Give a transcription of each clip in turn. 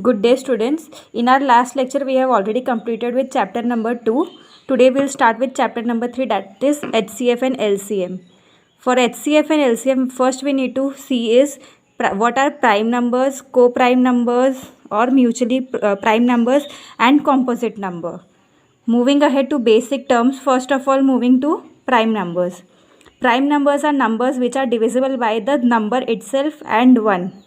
Good day, students. In our last lecture, we have already completed with chapter number 2. Today, we'll start with chapter number 3, that is HCF and LCM. For HCF and LCM, first we need to see is what are prime numbers, co-prime numbers or mutually prime numbers and composite number. Moving ahead to basic terms, first of all, moving to prime numbers. Prime numbers are numbers which are divisible by the number itself and 1.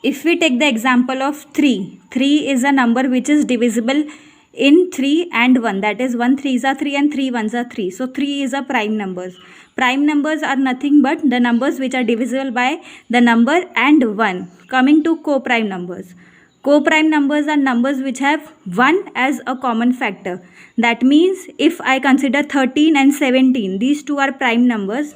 If we take the example of 3 is a number which is divisible in 3 and 1. That is 1 3s are 3 and 3 1s are 3. So 3 is a prime numbers. Prime numbers are nothing but the numbers which are divisible by the number and 1. Coming to co-prime numbers. Co-prime numbers are numbers which have 1 as a common factor. That means if I consider 13 and 17, these two are prime numbers.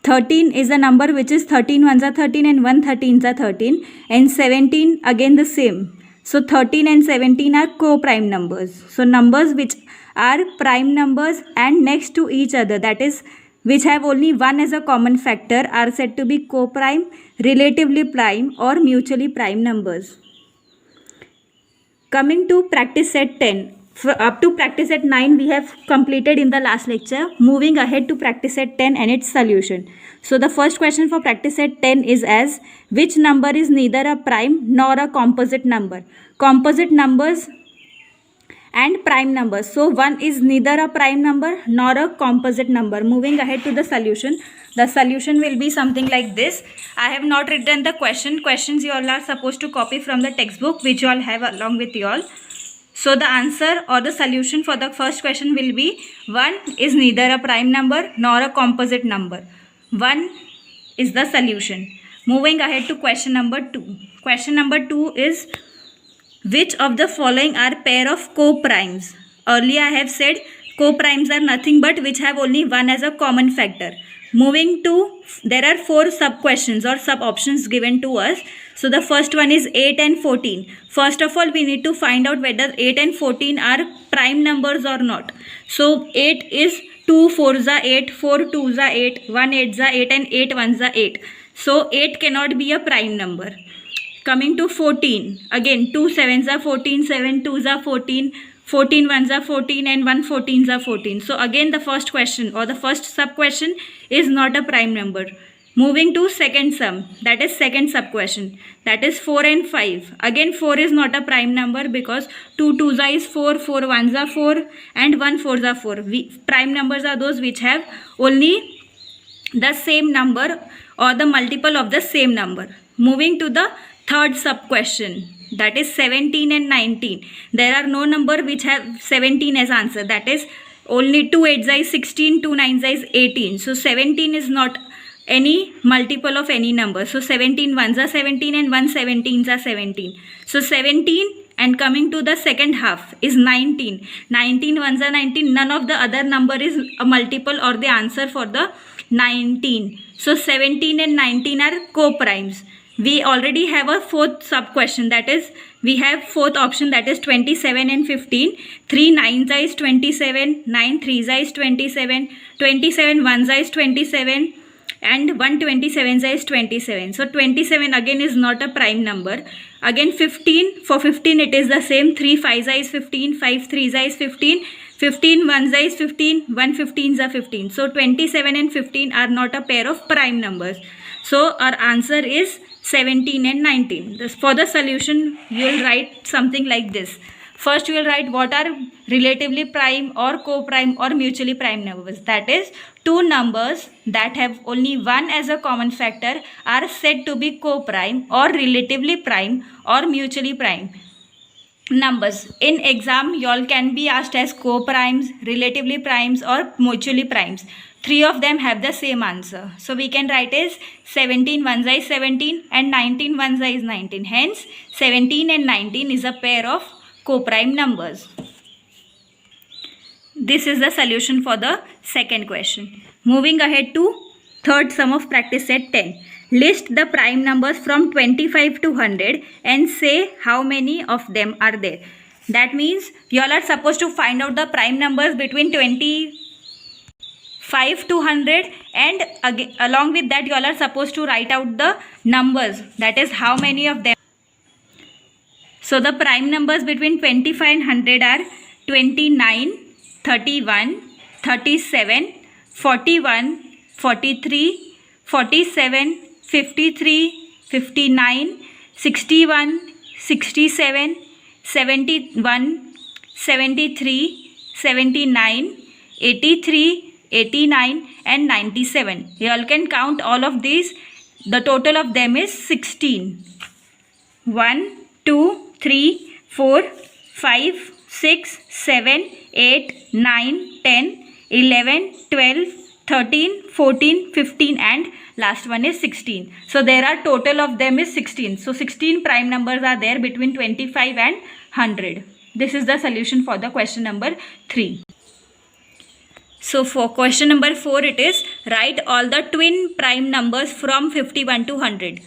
13 is a number which is 13 ones are 13 and 1 13s are 13, and 17 again the same. So 13 and 17 are co-prime numbers. So numbers which are prime numbers and next to each other, that is which have only 1 as a common factor, are said to be co-prime, relatively prime or mutually prime numbers. Coming to practice set 10. Up to practice set 9 we have completed in the last lecture. Moving ahead to practice set 10 and its solution. So the first question for practice set 10 is as, which number is neither a prime nor a composite number? Composite numbers and prime numbers. So 1 is neither a prime number nor a composite number. Moving ahead to the solution. The solution will be something like this. I have not written the question. Questions you all are supposed to copy from the textbook which you all have along with you all. So the answer or the solution for the first question will be 1 is neither a prime number nor a composite number. 1 is the solution. Moving ahead to question number 2. Question number 2 is, which of the following are pair of co-primes? Earlier I have said co-primes are nothing but which have only 1 as a common factor. Moving to, there are 4 sub questions or sub options given to us. So the first one is 8 and 14. First of all, we need to find out whether 8 and 14 are prime numbers or not. So 8 is 2 4s are 8, 4 2s are 8, 1 8s are 8 and 8 1s are 8. So 8 cannot be a prime number. Coming to 14, again 2 7s are 14, 7 2s are 14, 14 1s are 14 and 1 14s are 14. So again the first question or the first sub question is not a prime number. Moving to second sum, that is second sub question, that is 4 and 5. Again 4 is not a prime number because 2 2s are is 4, 4 1s are 4 and 1 4s are 4. Prime numbers are those which have only the same number or the multiple of the same number. Moving to the third sub question, that is 17 and 19. There are no number which have 17 as answer, that is only 2 8s is 16, 2 9s is 18. So 17 is not any multiple of any number. So 17 1s are 17 and 1 17s are 17. So 17 and coming to the second half is 19. 19 1s are 19. None of the other number is a multiple or the answer for the 19. So 17 and 19 are co-primes. We already have a fourth sub question, that is we have fourth option, that is 27 and 15. 3 9s is 27, 9 3s is 27, 27 1s is 27 and 1 27 is 27. So 27 again is not a prime number. Again 15, for 15 it is the same, 3 5s is 15, 5 3s is 15, 15 1s is 15, 1 15s are 15. So 27 and 15 are not a pair of prime numbers. So our answer is 17 and 19. For the solution you will write something like this. First you will write what are relatively prime or co-prime or mutually prime numbers. That is, two numbers that have only 1 as a common factor are said to be co-prime or relatively prime or mutually prime numbers. In exam you all can be asked as co-primes, relatively primes or mutually primes. 3 of them have the same answer. So we can write as 17 1s is 17 and 19 1s is 19. Hence 17 and 19 is a pair of co-prime numbers. This is the solution for the second question. Moving ahead to third sum of practice set 10. List the prime numbers from 25 to 100 and say how many of them are there. That means you all are supposed to find out the prime numbers between 25 5 to 100, and again, along with that you all are supposed to write out the numbers, that is how many of them. So the prime numbers between 25 and 100 are 29, 31, 37, 41, 43, 47, 53, 59, 61, 67, 71, 73, 79, 83, 89 and 97. You all can count all of these. The total of them is 16. 1, 2, 3, 4, 5, 6, 7, 8, 9, 10, 11, 12, 13, 14, 15 and last one is 16. So there are total of them is 16. So 16 prime numbers are there between 25 and 100. This is the solution for the question number 3. So for question number 4 it is write all the twin prime numbers from 51 to 100.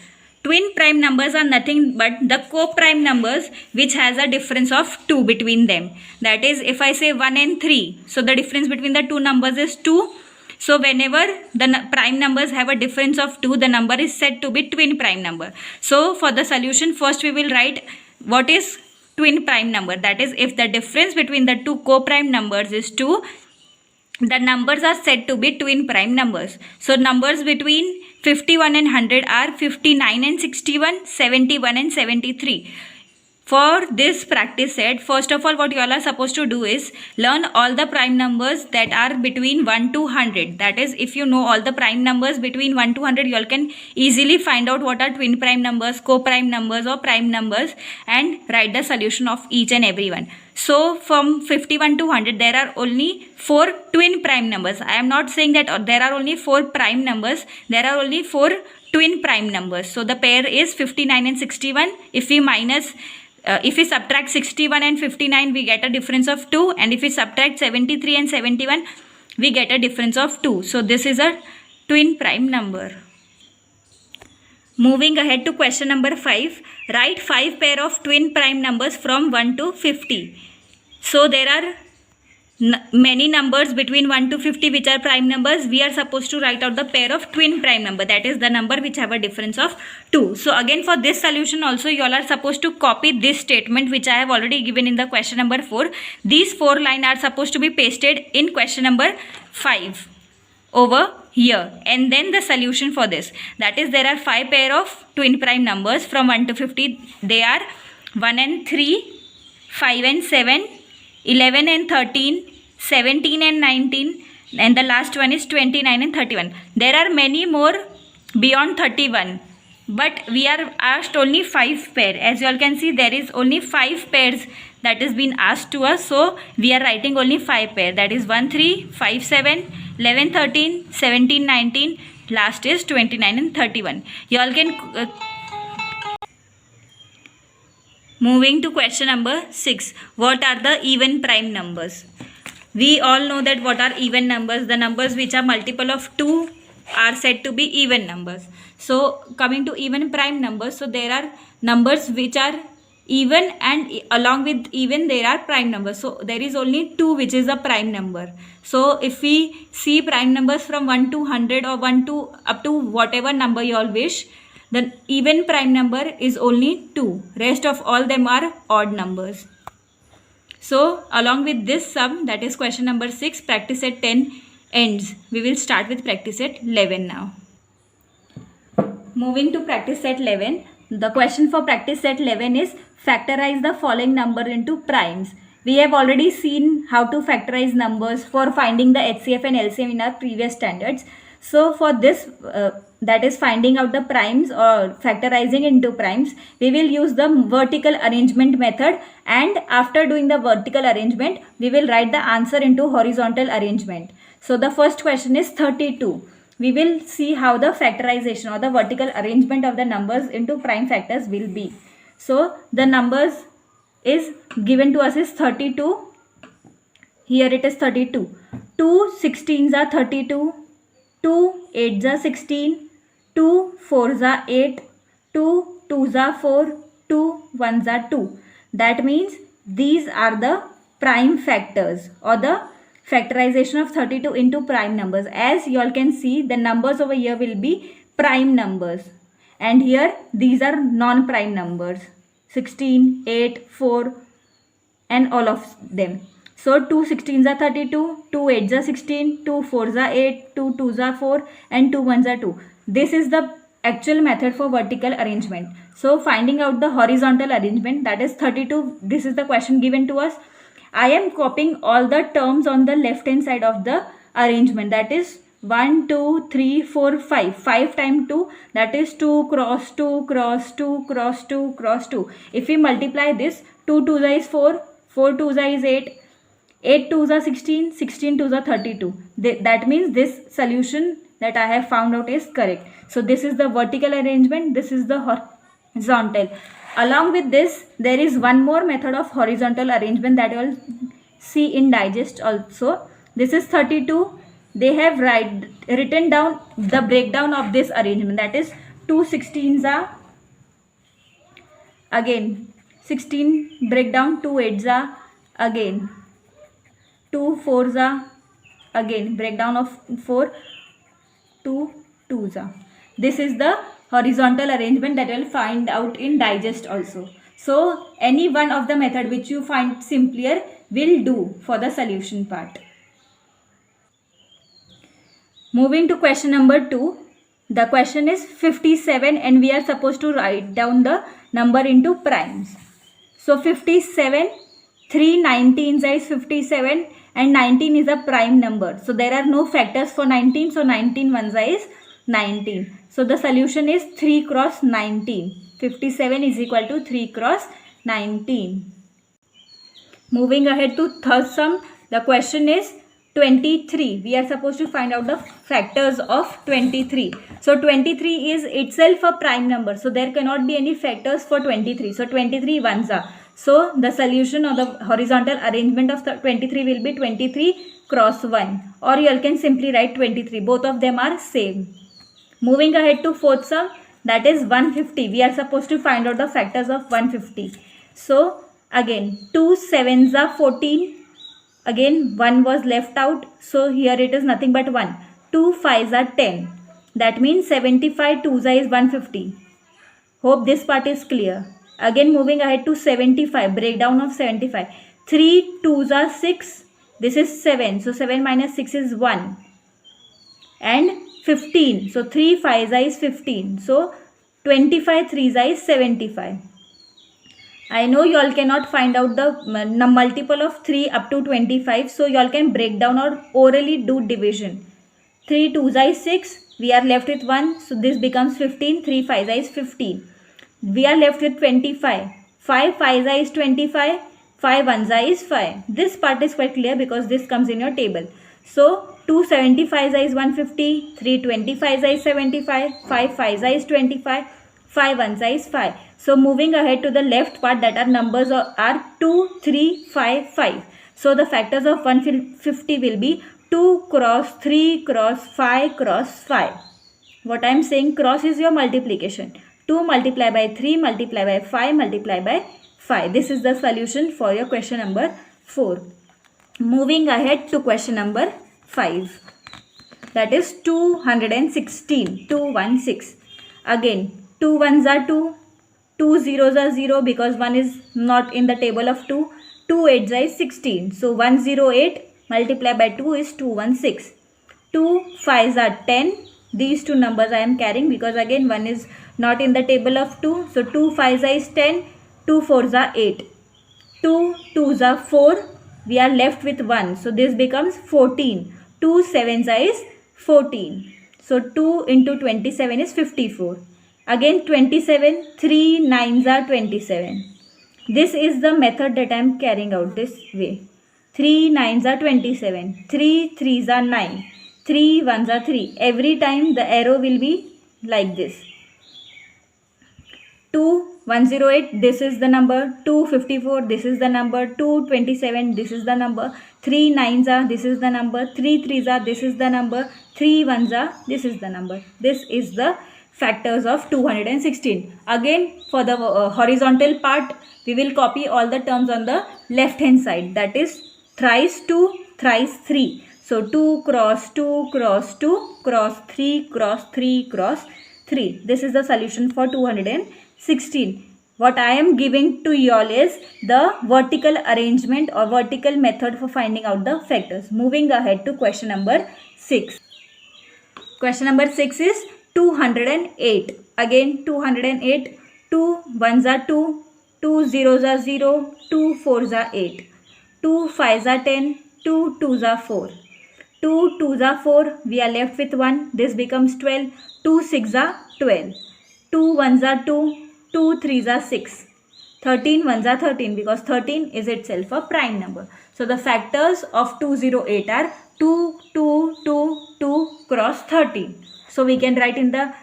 Twin prime numbers are nothing but the co-prime numbers which has a difference of 2 between them. That is, if I say 1 and 3, so the difference between the two numbers is 2. So whenever the prime numbers have a difference of 2, the number is said to be twin prime number. So for the solution, first we will write what is twin prime number. That is, if the difference between the two co-prime numbers is 2, the numbers are said to be twin prime numbers. So numbers between 51 and 100 are 59 and 61, 71 and 73. For this practice set, first of all what you all are supposed to do is learn all the prime numbers that are between 1 to 100. That is, if you know all the prime numbers between 1 to 100, you all can easily find out what are twin prime numbers, co-prime numbers or prime numbers and write the solution of each and every one. So from 51 to 100 there are only 4 twin prime numbers. I am not saying that there are only 4 prime numbers. There are only 4 twin prime numbers. So the pair is 59 and 61. If we subtract 61 and 59, we get a difference of 2, and if we subtract 73 and 71, we get a difference of 2. So this is a twin prime number. Moving ahead to question number 5, write 5 pair of twin prime numbers from 1 to 50. So there are many numbers between 1 to 50 which are prime numbers. We are supposed to write out the pair of twin prime number, that is the number which have a difference of 2. So again, for this solution also you all are supposed to copy this statement which I have already given in the question number 4. These 4 lines are supposed to be pasted in question number 5 over here, and then the solution for this, that is, there are 5 pair of twin prime numbers from 1 to 50. They are 1 and 3, 5 and 7, 11 and 13, 17 and 19, and the last one is 29 and 31. There are many more beyond 31, but we are asked only 5 pair. As you all can see, there is only 5 pairs that is been asked to us, so we are writing only 5 pair, that is 1 3, 5 7, 11 13, 17 19, last is 29 and 31. You all can moving to question number 6. What are the even prime numbers? We all know that what are even numbers. The numbers which are multiple of 2 are said to be even numbers. So coming to even prime numbers, so there are numbers which are even, and along with even there are prime numbers. So there is only 2 which is a prime number. So if we see prime numbers from 1 to 100 or 1 to up to whatever number you all wish, the even prime number is only 2. Rest of all them are odd numbers. So along with this sum, that is question number 6, practice set 10 ends. We will start with practice set 11 now. Moving to practice set 11. The question for practice set 11 is factorize the following number into primes. We have already seen how to factorize numbers for finding the HCF and LCM in our previous standards. So for this, that is finding out the primes or factorizing into primes, we will use the vertical arrangement method, and after doing the vertical arrangement, we will write the answer into horizontal arrangement. So the first question is 32. We will see how the factorization or the vertical arrangement of the numbers into prime factors will be. So the numbers is given to us is 32. Here it is 32. 2 16s are 32. 2 8s are 16. 2 4s are 8. 2 2s are 4. 2 1s are 2. That means these are the prime factors or the factorization of 32 into prime numbers. As you all can see, the numbers over here will be prime numbers, and here these are non-prime numbers, 16, 8, 4 and all of them. So 2 16s are 32, 2 8s are 16, 2 4s are 8, 2 2s are 4 and 2 1s are 2. This is the actual method for vertical arrangement. So finding out the horizontal arrangement, that is 32, this is the question given to us. I am copying all the terms on the left hand side of the arrangement, that is 1 2 3 4 5, 5 times 2, that is 2 cross 2 cross 2 cross 2 cross 2. If we multiply this, 2 2s is 4, 4 2s is 8, 8 2s are 16, 16 2s are 32. That means this solution that I have found out is correct. So this is the vertical arrangement, this is the horizontal. Along with this, there is one more method of horizontal arrangement that you will see in digest also. This is 32. They have written down the breakdown of this arrangement, that is 2 16s are again 16 breakdown, 2 8s are again 2 4s are again breakdown of 4, 2 2s are. This is the horizontal arrangement that you will find out in digest also. So any one of the method which you find simpler will do for the solution part. Moving to question number 2. The question is 57 and we are supposed to write down the number into primes. So 57, 3 19s is 57 and 19 is a prime number. So there are no factors for 19. So 19 ones is 19. So the solution is 3 cross 19. 57 is equal to 3 cross 19. Moving ahead to third sum. The question is 23. We are supposed to find out the factors of 23. So 23 is itself a prime number. So there cannot be any factors for 23. So 23 ones are. So the solution or the horizontal arrangement of the 23 will be 23 cross 1. Or you can simply write 23. Both of them are same. Moving ahead to fourth sum, that is 150. We are supposed to find out the factors of 150. So again 2 7s are 14. Again 1 was left out. So here it is nothing but 1. 2 5s are 10. That means 75 2s is 150. Hope this part is clear. Again moving ahead to 75. Breakdown of 75. 3 2s are 6. This is 7. So 7 minus 6 is 1. And 15. So 3 5s is 15. So 25 3s is 75. I know you all cannot find out the multiple of 3 up to 25. So you all can break down or orally do division. 3 2s is 6. We are left with 1. So this becomes 15. 3 5s is 15. We are left with 25. 5 5s is 25. 5 1s is 5. This part is quite clear because this comes in your table. So 2 75 is 150. 3 25 is 75. 5 5s is 25. 5 1s is 5. So moving ahead to the left part, that are numbers are 2, 3, 5, 5. So the factors of 150 will be 2 cross 3 cross 5 cross 5. What I am saying, cross is your multiplication. 2 multiplied by 3 multiplied by 5 multiplied by 5. This is the solution for your question number 4. Moving ahead to question number 5. That is 216. 216. Again 2 1s are 2. 2 zeros are 0 because 1 is not in the table of 2. 2 8s is 16. So 108 multiplied by 2 is 216. 2 5s are 10. These two numbers I am carrying because again 1 is not in the table of 2. So 2 5s is 10. 2 4s are 8. 2 2s are 4. We are left with 1. So this becomes 14. 2 7s is 14. So 2 into 27 is 54. Again 27. 3 9s are 27. This is the method that I am carrying out this way. 3 9s are 27. 3 3s are 9. 3 1s are 3. Every time the arrow will be like this. 2 108, this is the number. 254, this is the number. 227, this is the number. 3 9s are, this is the number. 3 3s are, this is the number. 3 1s are, this is the number. This is the factors of 216. Again for the horizontal part, we will copy all the terms on the left hand side. That is thrice 2, thrice 3. So 2 cross 2 cross 2 cross 3 cross 3 cross 3. This is the solution for 216. What I am giving to you all is the vertical arrangement or vertical method for finding out the factors. Moving ahead to question number 6. Question number 6 is 208. Again 208. 2 1s are 2, 2 zeros are 0, 2 4s are 8, 2 5s are 10, 2 2s are 4. 2 2s are 4, we are left with 1, this becomes 12, 2 6 are 12, 2 1s are 2, 2 3s are 6, 13 1s are 13 because 13 is itself a prime number. So the factors of 208 are 2 2 2 2 cross 13. So we can write in the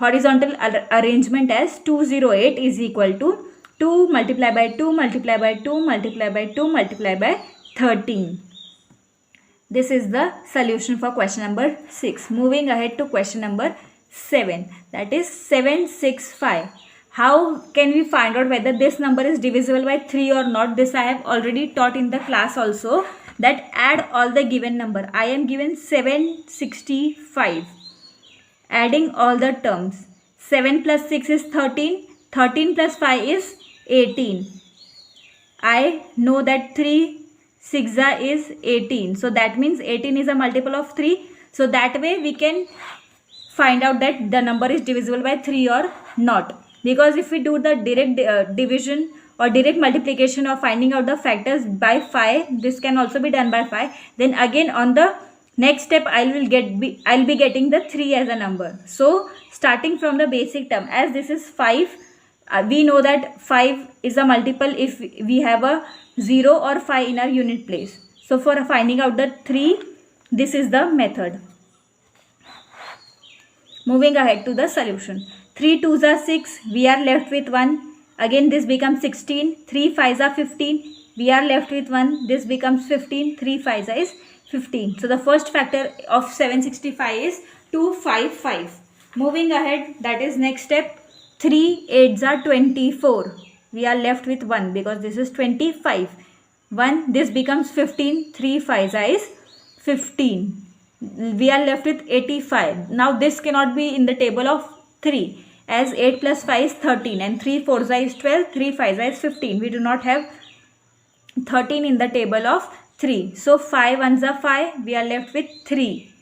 horizontal arrangement as 208 is equal to 2 multiplied by 2 multiplied by 2 multiplied by 2 multiplied by 13. This is the solution for question number 6. Moving ahead to question number 7, that is 765. How can we find out whether this number is divisible by 3 or not? This I have already taught in the class also, that add all the given number. I am given 765. Adding all the terms, 7 plus 6 is 13, 13 plus 5 is 18. I know that 3 6 is 18, so that means 18 is a multiple of 3. So that way we can find out that the number is divisible by 3 or not, because if we do the direct division or direct multiplication or finding out the factors by 5, this can also be done by 5. Then again on the next step I'll be getting the 3 as a number. So starting from the basic term, as this is 5, we know that 5 is a multiple if we have a 0 or 5 in our unit place. So for finding out the 3, this is the method. Moving ahead to the solution. 3 2s are 6, we are left with 1. Again this becomes 16, 3 5s are 15, we are left with 1, this becomes 15, 3 5s is 15. So the first factor of 765 is 255. Moving ahead, that is next step. 3 8s are 24. We are left with 1 because this is 25. 1, this becomes 15. 3 5s is 15. We are left with 85. Now this cannot be in the table of 3, as 8 plus 5 is 13 and 3 4s is 12, 3 5s is 15. We do not have 13 in the table of 3. So 5 1s are 5. We are left with 3.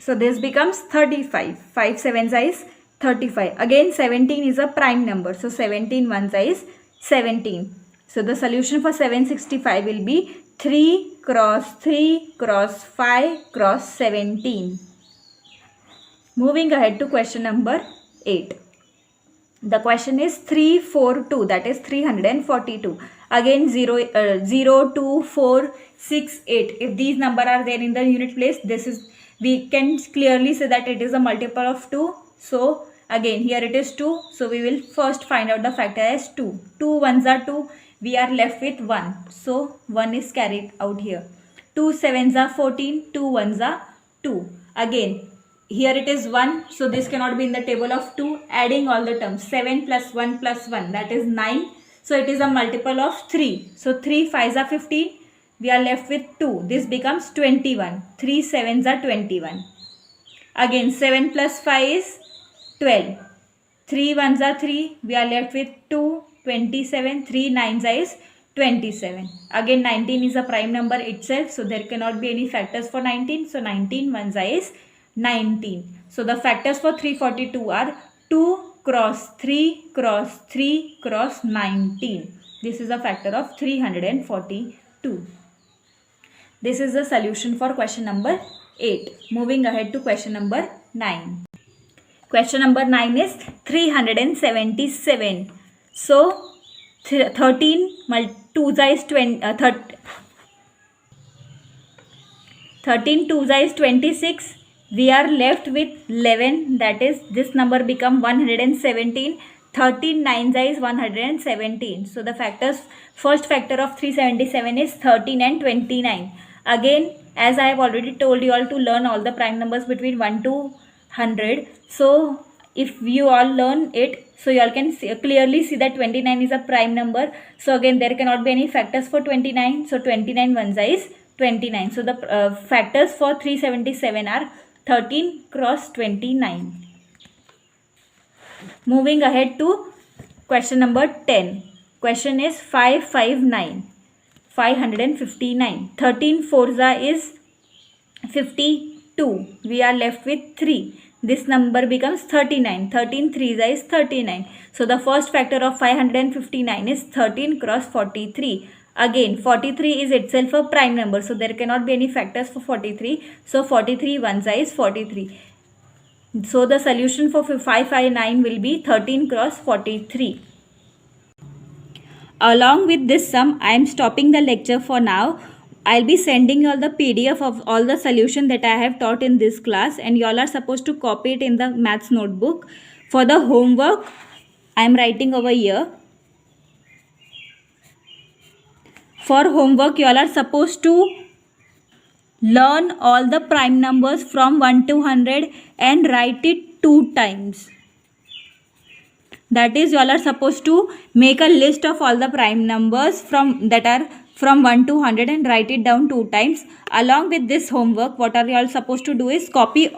So this becomes 35. 5 7s is 35. Again 17 is a prime number. So 17 1s is 17. So the solution for 765 will be 3 cross 3 cross 5 cross 17. Moving ahead to question number 8. The question is 342, that is 342. Again 0 2 4 6 8. If these numbers are there in the unit place, this is, we can clearly say that it is a multiple of 2. So again here it is 2. So we will first find out the factor as 2. 2 1s are 2. We are left with 1. So 1 is carried out here. 2 7s are 14. 2 1s are 2. Again here it is 1. So this cannot be in the table of 2. Adding all the terms, 7 plus 1 plus 1, that is 9. So it is a multiple of 3. So 3 5s are 15. We are left with 2. This becomes 21. 3 7s are 21. Again 7 plus 5 is 12. 3 1s are 3. We are left with 2. 27. 3 9s is 27. Again 19 is a prime number itself. So there cannot be any factors for 19. So 19 1s is 19. So the factors for 342 are 2 cross 3 cross 3 cross 19. This is a factor of 342. This is the solution for question number 8. Moving ahead to question number 9. Question number 9 is 377. So 13 2s is 20, 13 2s is 26. We are left with 11, that is this number become 117. 13 9s is 117. So the factors, first factor of 377 is 13 and 29. Again, as I have already told you all to learn all the prime numbers between 1 to 100. So if you all learn it, so you all can clearly see that 29 is a prime number. So again, there cannot be any factors for 29. So 29 ones is 29. So the factors for 377 are 13 cross 29. Moving ahead to question number 10. Question is 559. 559. 13 forza is 52. We are left with 3. This number becomes 39. 13 threes is 39. So the first factor of 559 is 13 cross 43. Again, 43 is itself a prime number. So there cannot be any factors for 43. So 43 ones is 43. So the solution for 559 will be 13 cross 43. Along with this sum, I am stopping the lecture for now. I'll be sending you all the PDF of all the solution that I have taught in this class, and you all are supposed to copy it in the maths notebook. For the homework, I am writing over here. For homework, you all are supposed to learn all the prime numbers from 1 to 100 and write it 2 times. That is, you all are supposed to make a list of all the prime numbers that are from 1 to 100 and write it down 2 times. Along with this homework, what are you all supposed to do is copy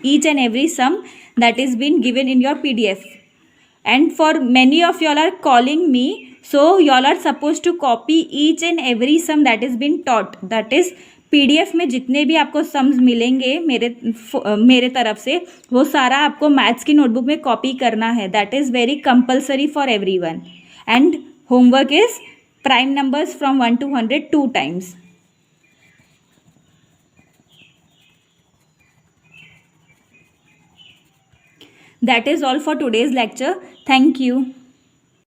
each and every sum that is been given in your PDF. And for many of you all are calling me, so you all are supposed to copy each and every sum that is been taught. That is, PDF में जितने भी आपको sums मिलेंगे मेरे तरफ से, वो सारा आपको मैथ्स की नोटबुक में कॉपी करना है. That is very compulsory for everyone. And homework is prime numbers from 1 to 100 2 times. That is all for today's lecture. Thank you.